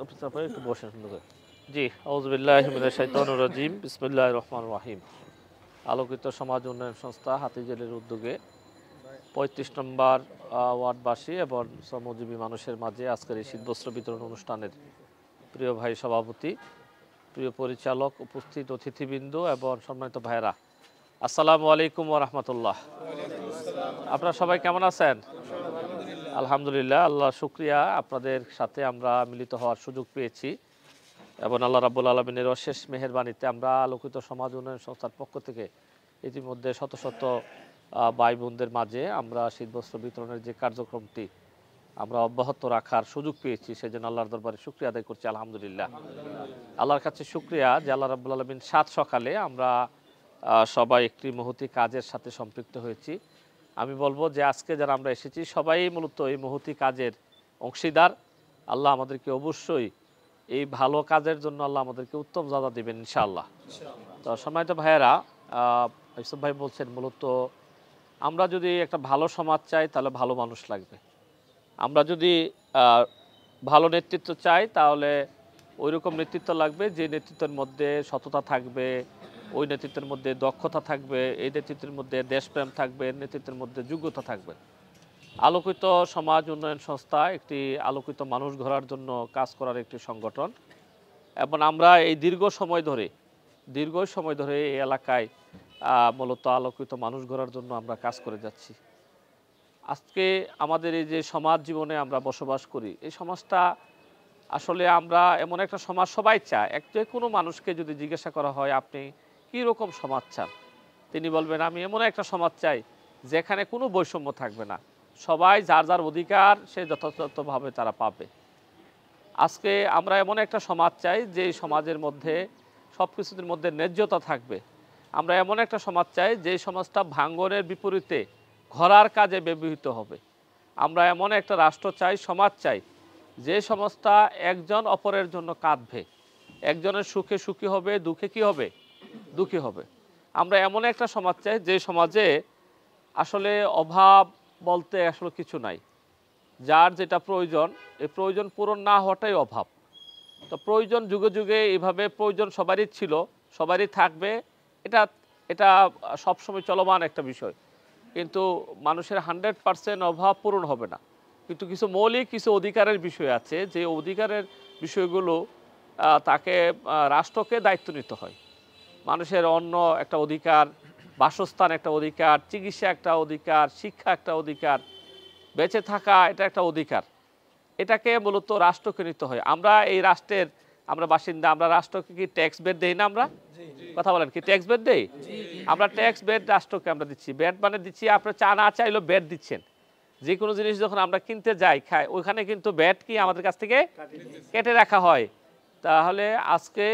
একটু বসেন সুন্দর করে। জি, আউযুবিল্লাহি মিনাশ শাইতানির রাজিম। বিসমিল্লাহির রহমানির রহিম। আলোকিত সমাজ উন্নয়ন সংস্থা হাতিঝিলের উদ্যোগে ৩৫ নম্বর ওয়ার্ডবাসী এবং শ্রমজীবী মানুষের মাঝে আজকের এই শীতবস্ত্র বিতরণ অনুষ্ঠানের প্রিয় ভাই সভাপতি, প্রিয় পরিচালক, উপস্থিত অতিথিবৃন্দ এবং সম্মানিত ভাইরা, আসসালামু আলাইকুম ওয়া রাহমাতুল্লাহ। আপনারা সবাই কেমন আছেন? আলহামদুলিল্লাহ, আল্লাহ শুকরিয়া, আপনাদের সাথে আমরা মিলিত হওয়ার সুযোগ পেয়েছি এবং আল্লাহ রাব্বুল আলামিনের অশেষ মেহেরবানিতে আমরা আলোকিত সমাজ উন্নয়ন সংস্থার পক্ষ থেকে ইতিমধ্যে শত শত ভাই বোনদের মাঝে আমরা শীতবস্ত্র বিতরণের যে কার্যক্রমটি আমরা অব্যাহত রাখার সুযোগ পেয়েছি, সেজন্য আল্লাহর দরবারে শুকরিয়া আদায় করছি। আলহামদুলিল্লাহ, আল্লাহর কাছে শুকরিয়া যে আল্লাহ রাব্বুল আলামিন সাত সকালে আমরা সবাই একটি মহতি কাজের সাথে সম্পৃক্ত হয়েছি। আমি বলবো যে আজকে যারা আমরা এসেছি সবাই মূলত এই মহতি কাজের অংশীদার। আল্লাহ আমাদেরকে অবশ্যই এই ভালো কাজের জন্য আল্লাহ আমাদেরকে উত্তম জাযা দেবেন ইনশাআল্লাহ। তো সম্মানিত ভাইয়েরা, ইউসুফ ভাই বলছেন মূলত আমরা যদি একটা ভালো সমাজ চাই তাহলে ভালো মানুষ লাগবে। আমরা যদি ভালো নেতৃত্ব চাই তাহলে ওই রকম নেতৃত্ব লাগবে যে নেতৃত্বের মধ্যে সততা থাকবে, ওই নেতৃত্বের মধ্যে দক্ষতা থাকবে, এই নেতৃত্বের মধ্যে দেশপ্রেম থাকবে, নেতৃত্বের মধ্যে যোগ্যতা থাকবে। আলোকিত সমাজ উন্নয়ন সংস্থা একটি আলোকিত মানুষ গড়ার জন্য কাজ করার একটি সংগঠন এবং আমরা এই দীর্ঘ সময় ধরে এই এলাকায় মূলত আলোকিত মানুষ গড়ার জন্য আমরা কাজ করে যাচ্ছি। আজকে আমাদের এই যে সমাজ জীবনে আমরা বসবাস করি, এই সমাজটা আসলে আমরা এমন একটা সমাজ সবাই চায়। যে কোনো মানুষকে যদি জিজ্ঞাসা করা হয় আপনি কী রকম সমাজ চান, তিনি বলবেন আমি এমন একটা সমাজ চাই যেখানে কোনো বৈষম্য থাকবে না, সবাই যার যার অধিকার সে যথাযথভাবে তারা পাবে। আজকে আমরা এমন একটা সমাজ চাই যে সমাজের মধ্যে সব কিছুর মধ্যে ন্যায্যতা থাকবে। আমরা এমন একটা সমাজ চাই যে সমাজটা ভাঙ্গনের বিপরীতে ঘোরার কাজে ব্যবহৃত হবে। আমরা এমন একটা রাষ্ট্র চাই, সমাজ চাই যে সমাজটা একজন অপরের জন্য কাঁদবে, একজনের সুখে সুখী হবে, দুঃখে কী হবে, দুঃখী হবে। আমরা এমন একটা সমাজ চাই যে সমাজে আসলে অভাব বলতে আসলে কিছু নাই, যার যেটা প্রয়োজন এই প্রয়োজন পূরণ না হওয়াটাই অভাব। তো প্রয়োজন যুগে যুগে এইভাবে প্রয়োজন সবারই ছিল, সবারই থাকবে, এটা এটা সবসময় চলমান একটা বিষয়। কিন্তু মানুষের 100% অভাব পূরণ হবে না, কিন্তু কিছু মৌলিক কিছু অধিকারের বিষয় আছে, যে অধিকারের বিষয়গুলো তাকে রাষ্ট্রকে দায়িত্ব নিতে হয়। মানুষের অন্ন একটা অধিকার, বাসস্থান একটা অধিকার, চিকিৎসা একটা অধিকার, শিক্ষা একটা অধিকার, বেঁচে থাকা এটা একটা অধিকার। এটাকে মূলত রাষ্ট্রকে নিতে হয়। আমরা এই রাষ্ট্রের আমরা বাসিন্দা, আমরা রাষ্ট্রকে কি ট্যাক্স বেড দেই না? আমরা কথা বলেন, কি ট্যাক্স বেড দেই? আমরা ট্যাক্স বেড রাষ্ট্রকে আমরা দিচ্ছি। বেড মানে দিচ্ছি, আপনার চা না চাইলেও বেড দিচ্ছেন। যে কোনো জিনিস যখন আমরা কিনতে যাই খাই, ওইখানে কিন্তু বেড কি আমাদের কাছ থেকে কেটে রাখা হয়। তাহলে আজকে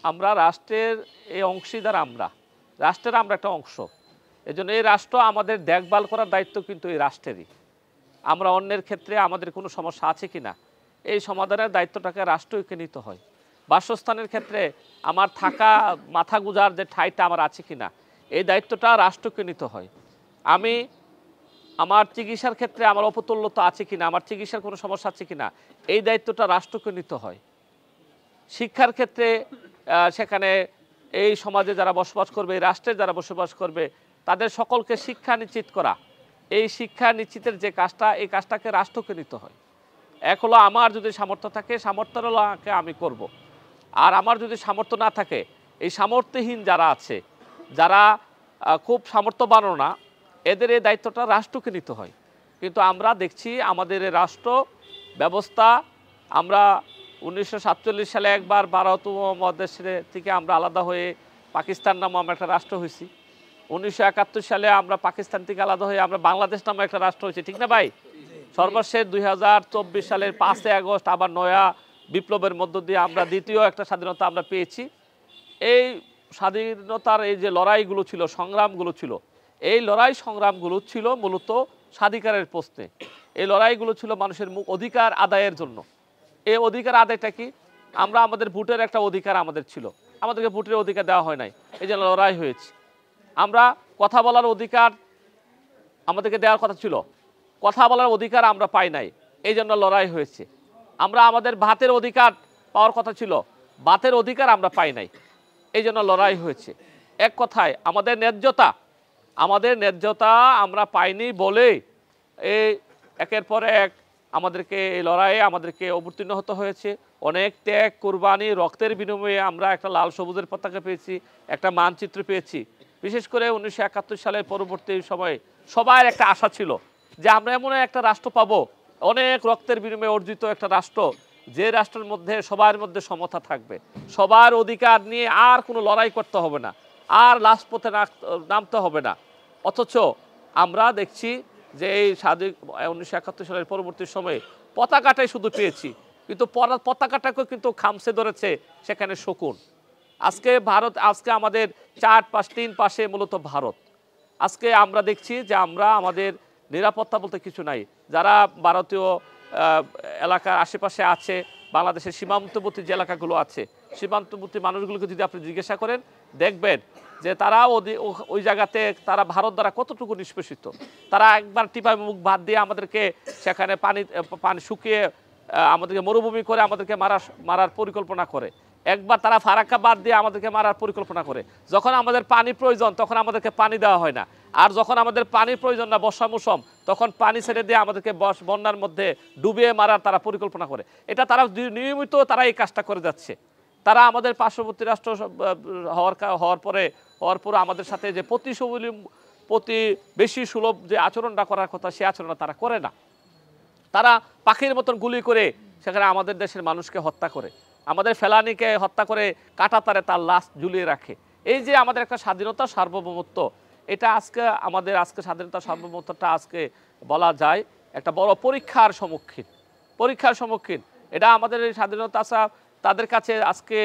আমরা রাষ্ট্রের এই অংশীদার, আমরা রাষ্ট্রের আমরা একটা অংশ। এজন্য এই রাষ্ট্র আমাদের দেখভাল করার দায়িত্ব কিন্তু এই রাষ্ট্রেরই। আমরা অন্যের ক্ষেত্রে আমাদের কোনো সমস্যা আছে কি না, এই সমাধানের দায়িত্বটাকে রাষ্ট্রকে নিতে হয়। বাসস্থানের ক্ষেত্রে আমার থাকা মাথা গুজার যে ঠাঁইটা আমার আছে কি না, এই দায়িত্বটা রাষ্ট্রকে নিতে হয়। আমি আমার চিকিৎসার ক্ষেত্রে আমার অপতুল্যতা আছে কি না, আমার চিকিৎসার কোনো সমস্যা আছে কি না, এই দায়িত্বটা রাষ্ট্রকে নিতে হয়। শিক্ষার ক্ষেত্রে সেখানে এই সমাজে যারা বসবাস করবে, এই রাষ্ট্রে যারা বসবাস করবে, তাদের সকলকে শিক্ষা নিশ্চিত করা, এই শিক্ষা নিশ্চিতের যে কাজটা, এই কাজটাকে রাষ্ট্রকে নিতে হয়। এক হলো আমার যদি সামর্থ্য থাকে, সামর্থ্যকে আমি করব। আর আমার যদি সামর্থ্য না থাকে, এই সামর্থ্যহীন যারা আছে, যারা খুব সামর্থ্যবানও না, এদের এই দায়িত্বটা রাষ্ট্রকে নিতে হয়। কিন্তু আমরা দেখছি আমাদের এই রাষ্ট্র ব্যবস্থা, আমরা 1947 সালে একবার 12তম মহাদেশ থেকে আমরা আলাদা হয়ে পাকিস্তান নামে আমরা একটা রাষ্ট্র হয়েছি। 1971 সালে আমরা পাকিস্তান থেকে আলাদা হয়ে আমরা বাংলাদেশ নামে একটা রাষ্ট্র হয়েছি, ঠিক না ভাই? সর্বশেষ 2024 সালের 5 আগস্ট আবার নয়া বিপ্লবের মধ্য দিয়ে আমরা দ্বিতীয় একটা স্বাধীনতা আমরা পেয়েছি। এই স্বাধীনতার এই যে লড়াইগুলো ছিল, সংগ্রামগুলো ছিল, এই লড়াই সংগ্রামগুলো ছিল মূলত স্বাধিকারের প্রশ্নে। এই লড়াইগুলো ছিল মানুষের অধিকার আদায়ের জন্য। এই অধিকার আদায়টা কি? আমরা আমাদের ভোটের একটা অধিকার আমাদের ছিল, আমাদেরকে ভোটের অধিকার দেওয়া হয় নাই, এই জন্য লড়াই হয়েছে। আমরা কথা বলার অধিকার আমাদেরকে দেওয়ার কথা ছিল, কথা বলার অধিকার আমরা পাই নাই, এই জন্য লড়াই হয়েছে। আমরা আমাদের ভাতের অধিকার পাওয়ার কথা ছিল, ভাতের অধিকার আমরা পাই নাই, এই জন্য লড়াই হয়েছে। এক কথায় আমাদের ন্যায্যতা আমরা পাইনি বলে এই একের পর এক আমাদেরকে এই লড়াইয়ে আমাদেরকে অবতীর্ণ হতে হয়েছে। অনেক ত্যাগ, কোরবানি, রক্তের বিনিময়ে আমরা একটা লাল সবুজের পতাকা পেয়েছি, একটা মানচিত্র পেয়েছি। বিশেষ করে 1971 সালের পরবর্তী সময়ে সবার একটা আশা ছিল যে আমরা এমন একটা রাষ্ট্র পাবো, অনেক রক্তের বিনিময়ে অর্জিত একটা রাষ্ট্র, যে রাষ্ট্রের মধ্যে সবার মধ্যে সমতা থাকবে, সবার অধিকার নিয়ে আর কোনো লড়াই করতে হবে না, আর রাজপথে নামতে হবে না। অথচ আমরা দেখছি যে এই 1971 সালের পরবর্তী সময়ে পতাকাটাই শুধু পেয়েছি, কিন্তু পতাকাটাকেও কিন্তু খামছে ধরেছে সেখানে শকুন। আজকে আজকে আমাদের তিন পাশে মূলত ভারত। আজকে আমরা দেখছি যে আমাদের নিরাপত্তা বলতে কিছু নাই। যারা ভারতীয় এলাকার আশেপাশে আছে, বাংলাদেশের সীমান্তবর্তী যে এলাকাগুলো আছে, সীমান্তবর্তী মানুষগুলোকে যদি আপনি জিজ্ঞাসা করেন, দেখবেন যে তারা ওই জায়গাতে তারা ভারত দ্বারা কতটুকু নিষ্পেষিত। তারা একবার টিপায় মুখ বাদ দিয়ে আমাদেরকে সেখানে পানি শুকিয়ে আমাদেরকে মরুভূমি করে আমাদেরকে মারার পরিকল্পনা করে। একবার তারা ফারাক্কা বাদ দিয়ে আমাদেরকে মারার পরিকল্পনা করে। যখন আমাদের পানি প্রয়োজন তখন আমাদেরকে পানি দেওয়া হয় না, আর যখন আমাদের পানির প্রয়োজন না, বর্ষা মৌসুম, তখন পানি ছেড়ে দিয়ে আমাদেরকে বন্যার মধ্যে ডুবিয়ে মারার তারা পরিকল্পনা করে। এটা তারা নিয়মিত তারা এই কাজটা করে যাচ্ছে। তারা আমাদের পার্শ্ববর্তী রাষ্ট্র হওয়ার পরে আমাদের সাথে যে প্রতিবেশী সুলভ যে আচরণটা করার কথা, সে আচরণটা তারা করে না। তারা পাখির মতন গুলি করে সেখানে আমাদের দেশের মানুষকে হত্যা করে, আমাদের ফেলানিকে হত্যা করে কাঁটাতারে তার লাশ ঝুলিয়ে রাখে। এই যে আমাদের একটা স্বাধীনতা, সার্বভৌমত্ব, এটা আজকে স্বাধীনতা সার্বভৌমত্বটা আজকে বলা যায় একটা বড় পরীক্ষার সম্মুখীন। এটা আমাদের এই স্বাধীনতা তাদের কাছে আজকে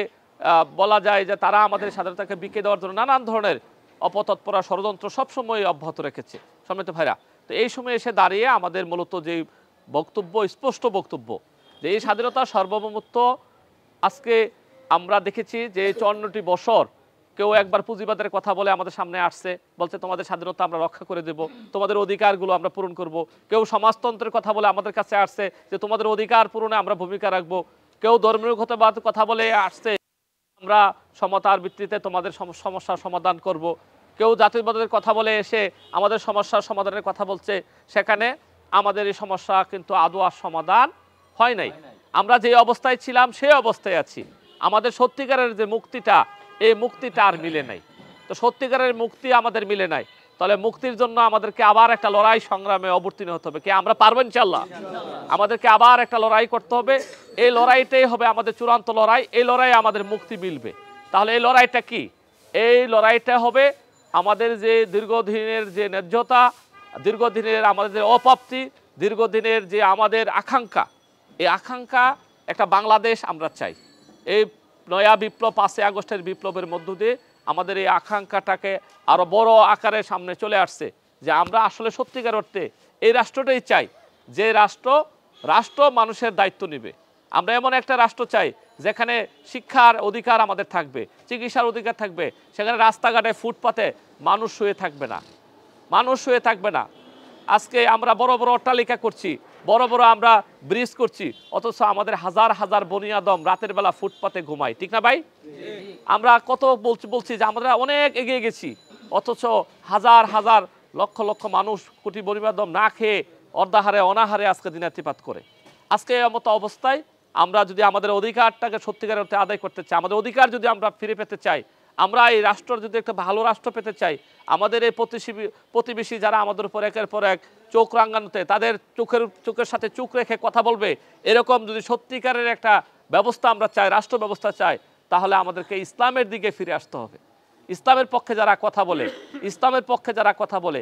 বলা যায় যে তারা আমাদের স্বাধীনতাকে বিকে দেওয়ার জন্য নানান ধরনের অপতৎপরা ষড়যন্ত্র সবসময় অব্যাহত রেখেছে। সম্মানিত ভাইরা, তো এই সময় এসে দাঁড়িয়ে আমাদের মূলত যে স্পষ্ট বক্তব্য যে এই স্বাধীনতা সার্বভৌমত্ব আজকে আমরা দেখেছি যে 54টি বছর কেউ একবার পুঁজিবাদের কথা বলে আমাদের সামনে আসছে, বলছে তোমাদের স্বাধীনতা আমরা রক্ষা করে দেব, তোমাদের অধিকারগুলো আমরা পূরণ করব। কেউ সমাজতন্ত্রের কথা বলে আমাদের কাছে আসছে যে তোমাদের অধিকার পূরণে আমরা ভূমিকা রাখবো। কেউ ধর্মীয়গতবাদ কথা বলে আসছে, আমরা সমতার ভিত্তিতে তোমাদের সমস্যার সমাধান করব। কেউ জাতীয়বাদের কথা বলে এসে আমাদের সমস্যার সমাধানের কথা বলছে। সেখানে আমাদের এই সমস্যা কিন্তু আদৌ আর সমাধান হয় নাই। আমরা যে অবস্থায় ছিলাম সেই অবস্থায় আছি। আমাদের সত্যিকারের যে মুক্তিটা, এই মুক্তিটা আর মিলে নাই। তো সত্যিকারের মুক্তি আমাদের মিলে নাই, তাহলে মুক্তির জন্য আমাদেরকে আবার একটা লড়াই সংগ্রামে অবতীর্ণ হতে হবে। কি আমরা পারবো ইনশাআল্লাহ? আমাদেরকে আবার একটা লড়াই করতে হবে। এই লড়াইটাই হবে আমাদের চূড়ান্ত লড়াই। এই লড়াই আমাদের মুক্তি মিলবে। তাহলে এই লড়াইটা কি? এই লড়াইটা হবে আমাদের যে দীর্ঘদিনের যে ন্যায্যতা, দীর্ঘদিনের আমাদের যে অপ্রাপ্তি, দীর্ঘদিনের যে আমাদের আকাঙ্ক্ষা, এই আকাঙ্ক্ষা একটা বাংলাদেশ আমরা চাই। এই নয়া বিপ্লব, 5ই আগস্টের বিপ্লবের মধ্য দিয়ে আমাদের এই আকাঙ্ক্ষাটাকে আরো বড় আকারে সামনে চলে আসছে যে আমরা আসলে সত্যিকার অর্থে এই রাষ্ট্রটাই চাই, যে রাষ্ট্র মানুষের দায়িত্ব নেবে। আমরা এমন একটা রাষ্ট্র চাই যেখানে শিক্ষার অধিকার আমাদের থাকবে, চিকিৎসার অধিকার থাকবে, সেখানে রাস্তাঘাটে ফুটপাতে মানুষ শুয়ে থাকবে না। আজকে আমরা বড় বড় অট্টালিকা করছি, বড় বড় আমরা ব্রিজ করছি, অথচ আমাদের হাজার হাজার বনিয়াদম রাতের বেলা ফুটপাতে ঘুমায়। ঠিক না ভাই? আমরা কত বলছি যে আমরা অনেক এগিয়ে গেছি, অথচ হাজার হাজার লক্ষ লক্ষ মানুষ কোটি বনিয়াদম না খেয়ে অর্ধাহারে অনাহারে আজকে দিনাতিপাত করে। আজকে এই মতো অবস্থায় আমরা যদি আমাদের অধিকারটাকে সত্যিকারের অর্থে আদায় করতে চাই, আমাদের অধিকার যদি আমরা ফিরে পেতে চাই, আমরা এই রাষ্ট্র যদি একটা ভালো রাষ্ট্র পেতে চাই, আমাদের এই প্রতিবেশী যারা আমাদের উপর একের পর এক চোখ রাঙানোতে, তাদের চোখের সাথে চোখ রেখে কথা বলবে, এরকম যদি সত্যিকারের একটা ব্যবস্থা আমরা চাই, রাষ্ট্র ব্যবস্থা চাই, তাহলে আমাদেরকে ইসলামের দিকে ফিরে আসতে হবে। ইসলামের পক্ষে যারা কথা বলে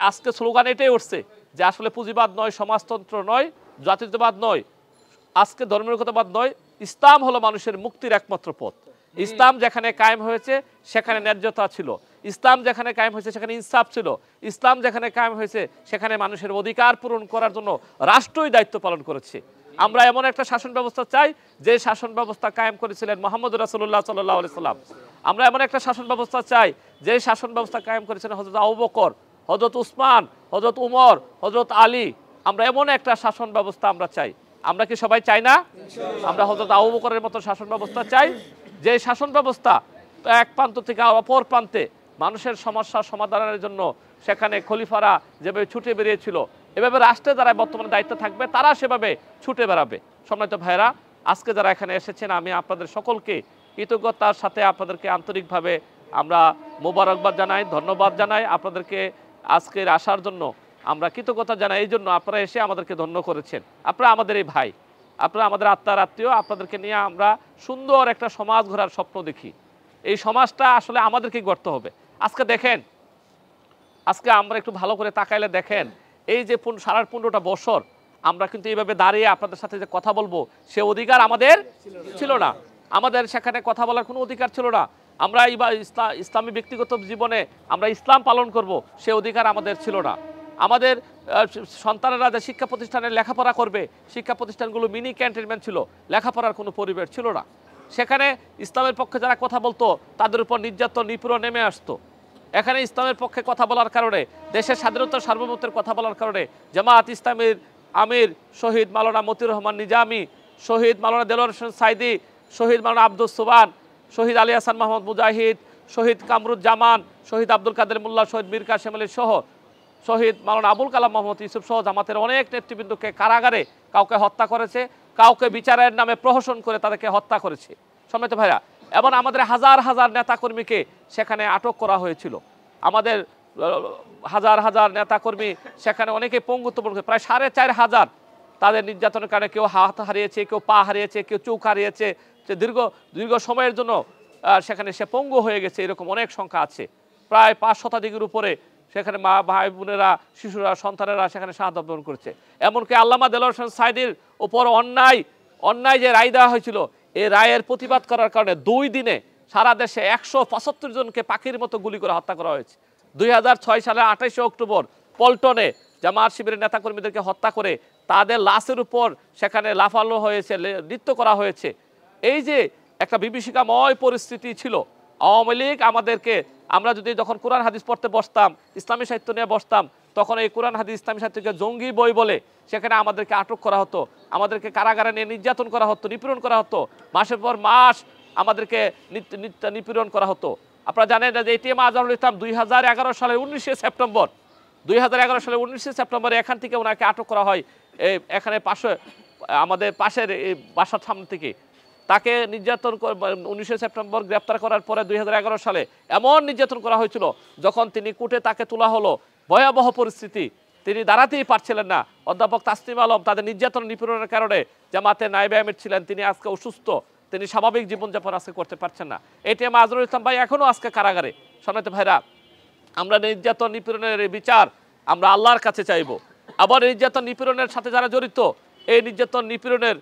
আজকে স্লোগান এটাই উঠছে যে আসলে পুঁজিবাদ নয়, সমাজতন্ত্র নয়, জাতীয়তাবাদ নয়, আজকে ধর্মনিরপেক্ষতাবাদ নয়, ইসলাম হলো মানুষের মুক্তির একমাত্র পথ। ইসলাম যেখানে কায়েম হয়েছে সেখানে ন্যায্যতা ছিল, ইসলাম যেখানে কায়েম হয়েছে সেখানে ইনসাফ ছিল, ইসলাম যেখানে কায়েম হয়েছে সেখানে মানুষের অধিকার পূরণ করার জন্য রাষ্ট্রই দায়িত্ব পালন করেছে। আমরা এমন একটা শাসন ব্যবস্থা চাই যে শাসন ব্যবস্থা কায়েম করেছিলেন মুহাম্মদ রাসূলুল্লাহ সাল্লাল্লাহু আলাইহি সাল্লাম। আমরা এমন একটা শাসন ব্যবস্থা চাই যে শাসন ব্যবস্থা কায়েম করেছিলেন হযরত আবু বকর, হযরত উসমান, হযরত উমর, হযরত আলী। আমরা এমন একটা শাসন ব্যবস্থা আমরা চাই আমরা কি সবাই চাই না? আমরা হযরত আবু বকরের মতো শাসন ব্যবস্থা চাই, যে শাসন ব্যবস্থা এক প্রান্ত থেকে অপর প্রান্তে মানুষের সমস্যার সমাধানের জন্য সেখানে খলিফারা যেভাবে ছুটে বেরিয়েছিল, এভাবে রাষ্ট্রে যারা বর্তমানে দায়িত্ব থাকবে তারা সেভাবে ছুটে বেড়াবে। সম্মানিত ভাইরা, আজকে যারা এখানে এসেছেন আমি আপনাদের সকলকে কৃতজ্ঞতার সাথে আপনাদেরকে আন্তরিকভাবে আমরা মোবারকবাদ জানাই, ধন্যবাদ জানাই। আপনাদেরকে আজকের আসার জন্য আমরা কৃতজ্ঞতা জানাই, এই জন্য আপনারা এসে আমাদেরকে ধন্য করেছেন। আপনারা আমাদের এই ভাই, আপনারা আমাদের আত্মার আত্মীয়। আপনাদেরকে নিয়ে আমরা সুন্দর একটা সমাজ গড়ার স্বপ্ন দেখি। এই সমাজটা আসলে আমাদেরকে গড়তে হবে। আজকে দেখেন, আজকে আমরা একটু ভালো করে তাকাইলে দেখেন, এই যে 15.5টা বছর আমরা কিন্তু এইভাবে দাঁড়িয়ে আপনাদের সাথে যে কথা বলবো সে অধিকার আমাদের ছিল না। আমাদের সেখানে কথা বলার কোনো অধিকার ছিল না। আমরা ইসলামী ব্যক্তিগত জীবনে আমরা ইসলাম পালন করব সে অধিকার আমাদের ছিল না। আমাদের সন্তানেরা যে শিক্ষা প্রতিষ্ঠানে লেখাপড়া করবে, শিক্ষা প্রতিষ্ঠানগুলো মিনি ক্যান্টনমেন্ট ছিল, লেখাপড়ার কোনো পরিবেশ ছিল না। সেখানে ইসলামের পক্ষে যারা কথা বলতো তাদের উপর নির্যাতন নিপীড়ন নেমে আসতো। এখানে ইসলামের পক্ষে কথা বলার কারণে, দেশের স্বাধীনতা সার্বভৌমত্বের কথা বলার কারণে জামাত ইসলামীর আমির শহীদ মাওলানা মতিউর রহমান নিজামী, শহীদ মাওলানা দেলোয়ার হোসেন সাইদি, শহীদ মাওলানা আব্দুস সুবহান, শহীদ আলী হাসান মাহমুদ মুজাহিদ, শহীদ কামরুজ্জামান, শহীদ আব্দুল কাদের মোল্লা, শহীদ মীর কাসেম আলী সহ, শহীদ মাওলানা আবুল কালাম মোহাম্মদ ইউসুফ সহ জামাতের অনেক নেতৃবৃন্দকে কারাগারে কাউকে হত্যা করেছে, কাউকে বিচারের নামে প্রহসন করে তাদেরকে হত্যা করেছে। সম্মানিত ভাইরা, এবং আমাদের হাজার হাজার নেতাকর্মীকে সেখানে আটক করা হয়েছিল। আমাদের হাজার হাজার নেতাকর্মী সেখানে অনেকে পঙ্গুত্ব পড়েছে, প্রায় 4,500 তাদের নির্যাতনের কারণে কেউ হাত হারিয়েছে, কেউ পা হারিয়েছে, কেউ চোখ হারিয়েছে, দীর্ঘ সময়ের জন্য সেখানে সে পঙ্গু হয়ে গেছে। এরকম অনেক সংখ্যা আছে, প্রায় 5 শতাধিকের উপরে সেখানে মা ভাই বোনেরা, শিশুরা, সন্তানেরা সেখানে শাহাদাত বরণ করেছে। এমনকি আল্লামা দেলোয়ার হোসেন সাইদির উপর অন্যায় যে রায় দেওয়া হয়েছিল, এই রায়ের প্রতিবাদ করার কারণে 2 দিনে সারা দেশে 175 জনকে পাখির মতো গুলি করে হত্যা করা হয়েছে। 2006 সালের 28 অক্টোবর পল্টনে জামাত শিবিরের নেতাকর্মীদেরকে হত্যা করে তাদের লাশের উপর সেখানে লাফালো হয়েছে, নৃত্য করা হয়েছে। এই যে একটা বিভীষিকাময় পরিস্থিতি ছিল, আওয়ামী লীগ আমাদেরকে, আমরা যদি যখন কোরআন হাদিস পড়তে বসতাম, ইসলামী সাহিত্য নিয়ে বসতাম, তখন এই কোরআন হাদিস ইসলামী সাহিত্যকে জঙ্গি বই বলে সেখানে আমাদেরকে আটক করা হতো, আমাদেরকে কারাগারে নিয়ে নির্যাতন করা হতো, নিপীড়ন করা হতো, মাসের পর মাস আমাদেরকে নিপীড়ন করা হতো। আপনারা জানেন যে এটিএম আজহারুল ইসলাম 2011 সালের 19শে সেপ্টেম্বর এখান থেকে ওনাকে আটক করা হয়। এখানে আমাদের পাশের এই বাসার সামনে থেকে তাকে নির্যাতন 19শে সেপ্টেম্বর গ্রেপ্তার করার পরে 2011 সালে এমন নির্যাতন করা হয়েছিল, যখন তিনি কোর্টে তাকে তোলা হলো, ভয়াবহ পরিস্থিতি, তিনি দাঁড়াতেই পারছিলেন না। অধ্যাপক তাসনিম আলম তাদের নির্যাতন নিপীড়নের কারণে জামাতের নায়েবে আমির ছিলেন, তিনি আজকে অসুস্থ, তিনি স্বাভাবিক জীবনযাপন আজকে করতে পারছেন না। এটিএম আজহারুল ইসলাম ভাই এখনও আজকে কারাগারে। সম্মানিত ভাইরা, আমরা নির্যাতন নিপীড়নের বিচার আমরা আল্লাহর কাছে চাইব। আবার নির্যাতন নিপীড়নের সাথে যারা জড়িত, এই নির্যাতন নিপীড়নের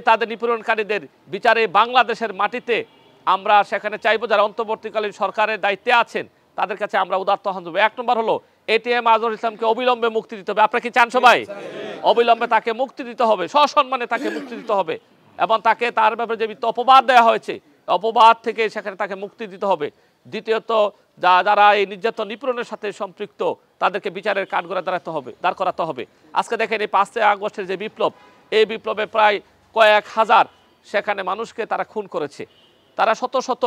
তাদের নিপীড়নকারীদের বিচারে বাংলাদেশের মাটিতে আমরা সেখানে চাইব। যারা অন্তর্বর্তীকালীন সরকারের দায়িত্বে আছেন তাদের কাছে আমরা উদাত্ত আহ্বান জানাবো। 1 নম্বর হলো এটিএম আজহারুল ইসলামকে অবিলম্বে মুক্তি দিতে হবে। আপনারা কি চান সবাই? অবিলম্বে তাকে মুক্তি দিতে হবে, সসম্মানে তাকে মুক্তি দিতে হবে, এবং তাকে তার ব্যাপারে যে অপবাদ দেওয়া হয়েছে অপবাদ থেকে সেখানে তাকে মুক্তি দিতে হবে। দ্বিতীয়ত, যারা এই নির্যাতন নিপীড়নের সাথে সম্পৃক্ত তাদেরকে বিচারের কাঠগড়ায় দাঁড় করাতে হবে। আজকে দেখেন এই 5 আগস্টের যে বিপ্লব, এই বিপ্লবে প্রায় কয়েক হাজার সেখানে মানুষকে তারা খুন করেছে, তারা শত শত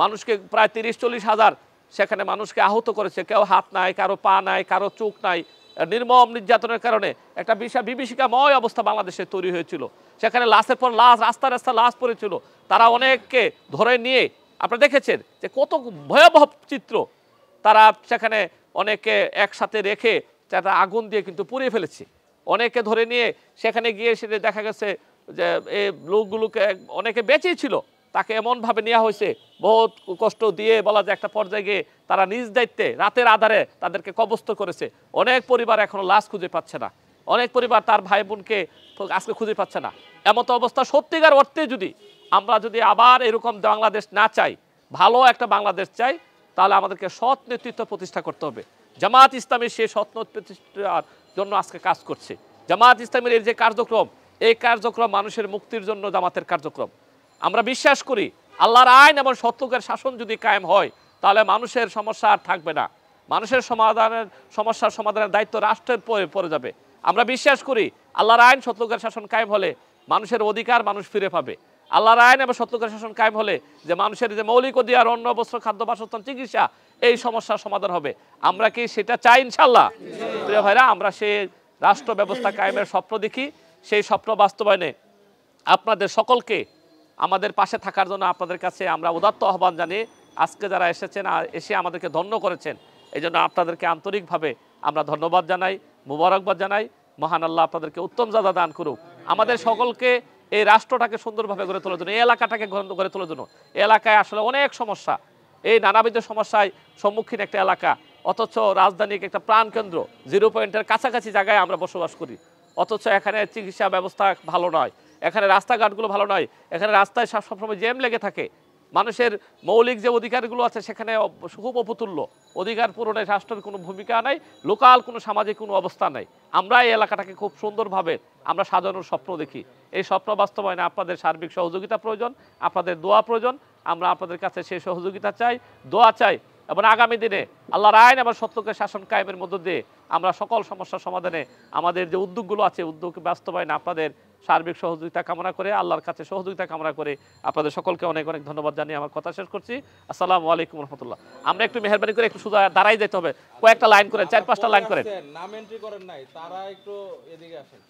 মানুষকে, প্রায় 30-40 হাজার সেখানে মানুষকে আহত করেছে। কেউ হাত নাই, কারো পা নাই, কারো চোখ নাই। নির্মম নির্যাতনের কারণে একটা বিভীষিকাময় অবস্থা বাংলাদেশে তৈরি হয়েছিল। সেখানে লাশের পর লাশ, রাস্তা লাশ পড়েছিল। তারা অনেককে ধরে নিয়ে, আপনারা দেখেছেন যে কত ভয়াবহ চিত্র, তারা সেখানে অনেকে একসাথে রেখে সেটা আগুন দিয়ে কিন্তু পুড়িয়ে ফেলেছে। অনেকে ধরে নিয়ে সেখানে গিয়ে সেটা দেখা গেছে যে এই লোকগুলোকে অনেকে বেঁচেই ছিল, তাকে এমনভাবে নেওয়া হয়েছে, বহুত কষ্ট দিয়ে বলা যায় একটা পর্যায়ে গিয়ে তারা নিজ দায়িত্বে রাতের আধারে তাদেরকে কবস্ত করেছে। অনেক পরিবার এখনো লাশ খুঁজে পাচ্ছে না, অনেক পরিবার তার ভাই বোনকে আজকে খুঁজে পাচ্ছে না। এমত অবস্থা সত্যিকার অর্থে আমরা যদি আবার এরকম বাংলাদেশ না চাই, ভালো একটা বাংলাদেশ চাই, তাহলে আমাদেরকে সৎ নেতৃত্ব প্রতিষ্ঠা করতে হবে। জামাত ইসলামী সেই সৎ প্রতিষ্ঠার জন্য আজকে কাজ করছে। জামাত ইসলামের এই যে কার্যক্রম, এই কার্যক্রম মানুষের মুক্তির জন্য জামাতের কার্যক্রম। আমরা বিশ্বাস করি আল্লাহর আইন এবং সত্যকের শাসন যদি কায়েম হয়, তাহলে মানুষের সমস্যা আর থাকবে না। মানুষের সমস্যার সমাধানের দায়িত্ব রাষ্ট্রের পরে যাবে। আমরা বিশ্বাস করি আল্লাহর আইন সত্যকার শাসন কায়েম হলে মানুষের অধিকার মানুষ ফিরে পাবে। আল্লাহর আইন এবং সত্যকার শাসন কায়েম হলে যে মানুষের যে মৌলিক অধিকার, অন্ন, বস্ত্র, খাদ্য, বাসস্থান, চিকিৎসা, এই সমস্যার সমাধান হবে। আমরা কি সেটা চাই ইনশাল্লাহ? প্রিয় ভাইরা, আমরা সেই রাষ্ট্র ব্যবস্থা কায়েমের স্বপ্ন দেখি। সেই স্বপ্ন বাস্তবায়নে আপনাদের সকলকে আমাদের পাশে থাকার জন্য আপনাদের কাছে আমরা উদাত্ত আহ্বান জানিয়ে আজকে যারা এসেছেন আর এসে আমাদেরকে ধন্য করেছেন, এই জন্য আপনাদেরকে আন্তরিকভাবে আমরা ধন্যবাদ জানাই, মুবারকবাদ জানাই। মহান আল্লাহ আপনাদেরকে উত্তম জাযা দান করুক। আমাদের সকলকে এই রাষ্ট্রটাকে সুন্দরভাবে গড়ে তোলার জন্য, এই এলাকাটাকে গড়ে তোলার জন্য। এই এলাকায় আসলে অনেক সমস্যা, এই নানাবিধ সমস্যায় সম্মুখীন একটা এলাকা, অথচ রাজধানী একটা প্রাণকেন্দ্র, 0 পয়েন্টের কাছাকাছি জায়গায় আমরা বসবাস করি। অথচ এখানে চিকিৎসা ব্যবস্থা ভালো নয়, এখানে রাস্তাঘাটগুলো ভালো নয়, এখানে রাস্তায় সবসময় জ্যাম লেগে থাকে। মানুষের মৌলিক যে অধিকারগুলো আছে সেখানে খুব অপতুল্য, অধিকার পূরণে রাষ্ট্রের কোনো ভূমিকা নাই, লোকাল কোনো সামাজিক কোনো অবস্থা নাই। আমরা এই এলাকাটাকে খুব সুন্দরভাবে আমরা সাজানোর স্বপ্ন দেখি। এই স্বপ্ন বাস্তবায়নে আপনাদের সার্বিক সহযোগিতা প্রয়োজন, আপনাদের দোয়া প্রয়োজন। আমরা আপনাদের কাছে সেই সহযোগিতা চাই, দোয়া চাই, এবং আগামী দিনে আল্লাহর আইন এবং সত্যকে শাসন কায়েমের মধ্য দিয়ে আমরা সকল সমস্যার সমাধানে আমাদের যে উদ্যোগগুলো আছে, উদ্যোগ বাস্তবায়নে আপনাদের সার্বিক সহযোগিতা কামনা করে, আল্লাহর কাছে সহযোগিতা কামনা করে আপনাদের সকলকে অনেক অনেক ধন্যবাদ জানিয়ে আমার কথা শেষ করছি। আসসালামু আলাইকুম রহমতুল্লাহ। আমরা একটু মেহরবানি করে একটু শুধু দাঁড়াই যেতে হবে, কয়েকটা লাইন করেন, 4-5টা লাইন করেন। নাম এন্ট্রি করেন নাই, তারা একটু এদিকে আসেন।